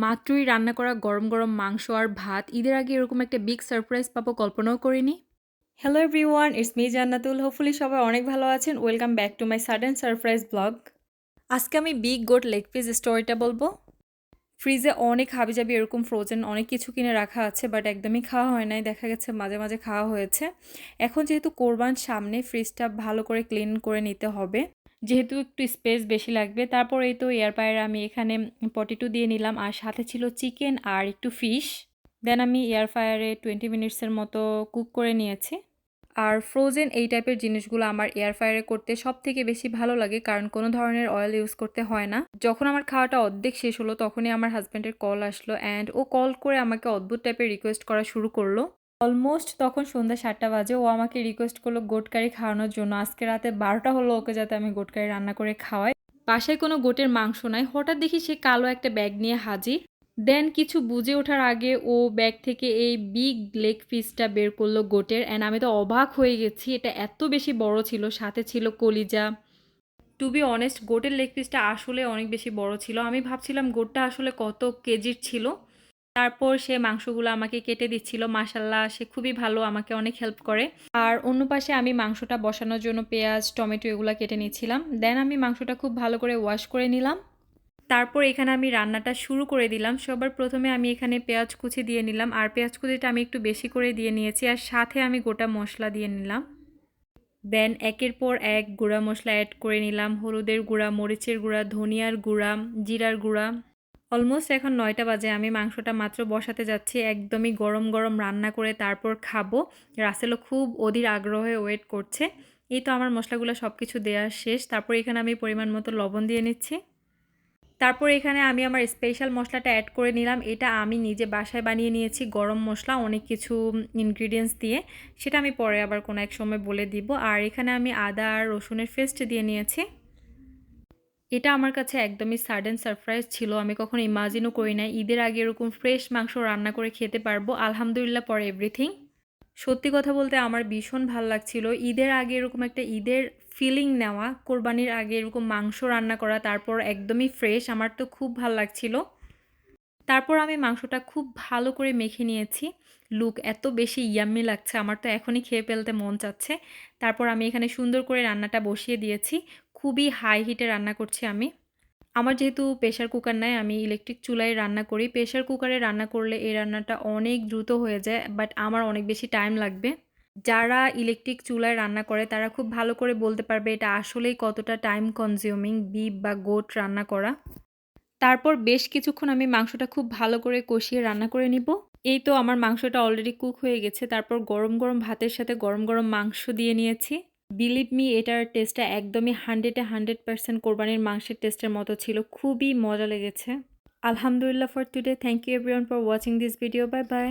মাত্রই রান্না করা গরম গরম মাংস আর ভাত, ঈদের আগে এরকম একটা বিগ সারপ্রাইজ পাবো কল্পনাও করিনি। Hello everyone, it's me Jannatul. Hopefully সবাই অনেক ভালো আছেন। Welcome back to my sudden surprise blog. আজকে আমি বিগ গোট লেগ পিস স্টোরিটা বলবো। ফ্রিজে অনেক হাবিজাবি এরকম ফ্রোজেন অনেক কিছু কিনে রাখা আছে, বাট একদমই খাওয়া হয় নাই। দেখা গেছে মাঝে মাঝে খাওয়া হয়েছে। এখন যেহেতু কোরবান সামনে, ফ্রিজটা ভালো করে ক্লিন করে নিতে হবে, যেহেতু একটু স্পেস বেশি লাগবে। তারপর এই তো এয়ার ফ্রায়ারে আমি এখানে পটেটো দিয়ে নিলাম, আর সাথে ছিল চিকেন আর একটু ফিশ। দেন আমি এয়ার ফ্রায়ারে 20 মিনিটসের মতো কুক করে নিয়েছি। আর ফ্রোজেন এই টাইপের জিনিসগুলো আমার এয়ার ফ্রায়ারে করতে সব থেকে বেশি ভালো লাগে, কারণ কোনো ধরনের অয়েল ইউজ করতে হয় না। যখন আমার খাওয়াটা অর্ধেক শেষ হলো, তখনই আমার হাজব্যান্ডের কল আসলো, অ্যান্ড ও কল করে আমাকে অদ্ভুত টাইপের রিকোয়েস্ট করা শুরু করলো। অলমোস্ট তখন সন্ধ্যা 7টা বাজে। ও আমাকে রিকোয়েস্ট করলো গোট কারি খাওয়ানোর জন্য। আজকে রাতে 12টা হলো ওকে যাতে আমি গোট কারি রান্না করে খাওয়াই। বাসায় কোনো গোটের মাংস নাই, হঠাৎ দেখি সে কালো একটা ব্যাগ নিয়ে হাজির। দেন কিছু বুঝে ওঠার আগে ও ব্যাগ থেকে এই বিগ লেগ পিসটা বের করলো গোটের, অ্যান্ড আমি তো অবাক হয়ে গেছি, এটা এত বেশি বড় ছিল, সাথে ছিল কলিজা। টু বি অনেস্ট, গোটের লেগ পিসটা আসলে অনেক বেশি বড় ছিল। আমি ভাবছিলাম গোটটা আসলে কত কেজির ছিল। তারপর সে মাংসগুলো আমাকে কেটে দিচ্ছিল। মাশাল্লাহ, সে খুবই ভালো, আমাকে অনেক হেল্প করে। আর অন্য পাশে আমি মাংসটা বসানোর জন্য পেঁয়াজ টমেটো এগুলো কেটে নিচ্ছিলাম। দেন আমি মাংসটা খুব ভালো করে ওয়াশ করে নিলাম। তারপর এখানে আমি রান্নাটা শুরু করে দিলাম। সবার প্রথমে আমি এখানে পেঁয়াজ কুচি দিয়ে নিলাম, আর পেঁয়াজ কুচিটা আমি একটু বেশি করে দিয়ে নিয়েছি, আর সাথে আমি গোটা মশলা দিয়ে নিলাম। দেন একের পর এক গুঁড়া মশলা অ্যাড করে নিলাম। হলুদের গুঁড়া, মরিচের গুঁড়া, ধনিয়ার গুঁড়া, জিরার গুঁড়া। অলমোস্ট এখন 9টা বাজে। আমি মাংসটা মাত্র বসাতে যাচ্ছি, একদমই গরম গরম রান্না করে তারপর খাবো। রাসেলও খুব অধীর আগ্রহে ওয়েট করছে। এই তো আমার মশলাগুলো সব কিছু দেওয়া শেষ। তারপর এখানে আমি পরিমাণ মতো লবণ দিয়ে নিচ্ছি। তারপর এখানে আমি আমার স্পেশাল মশলাটা অ্যাড করে নিলাম। এটা আমি নিজে বাসায় বানিয়ে নিয়েছি, গরম মশলা অনেক কিছু ইনগ্রিডিয়েন্টস দিয়ে। সেটা আমি পরে আবার কোনো এক সময় বলে দিব। আর এখানে আমি আদা আর রসুনের পেস্ট দিয়ে নিয়েছি। এটা আমার কাছে একদমই সাডেন সারপ্রাইজ ছিল। আমি কখনো ইমাজিনও করি নাই ঈদের আগে এরকম ফ্রেশ মাংস রান্না করে খেতে পারবো। আলহামদুলিল্লাহ ফর এভরিথিং। সত্যি কথা বলতে আমার ভীষণ ভাল লাগছিল ঈদের আগে এরকম একটা ঈদের ফিলিং নেওয়া, কোরবানির আগে এরকম মাংস রান্না করা, তারপর একদমই ফ্রেশ। আমার তো খুব ভাল লাগছিল। তারপর আমি মাংসটা খুব ভালো করে মেখে নিয়েছি। লুক এত বেশি ইয়াম্মি লাগছে, আমার তো এখনই খেয়ে ফেলতে মন চাচ্ছে। তারপর আমি এখানে সুন্দর করে রান্নাটা বসিয়ে দিয়েছি। খুবই হাই হিটে রান্না করছি আমি। আমার যেহেতু প্রেশার কুকার নাই, আমি ইলেকট্রিক চুলায় রান্না করি। প্রেশার কুকারে রান্না করলে এই রান্নাটা অনেক দ্রুত হয়ে যায়, বাট আমার অনেক বেশি টাইম লাগবে। যারা ইলেকট্রিক চুলায় রান্না করে তারা খুব ভালো করে বলতে পারবে এটা আসলেই কতটা টাইম কনজিউমিং বিফ বা গোট রান্না করা। তারপর বেশ কিছুক্ষণ আমি মাংসটা খুব ভালো করে কষিয়ে রান্না করে নিব। এই তো আমার মাংসটা অলরেডি কুক হয়ে গেছে। তারপর গরম গরম ভাতের সাথে গরম গরম মাংস দিয়ে নিয়েছি। বিলিভ মি, এটার টেস্টটা একদমই 100% কোরবানির মাংসের টেস্টের মতো ছিল। খুবই মজা লেগেছে। আলহামদুলিল্লাহ for today. Thank you everyone for watching this video. Bye by.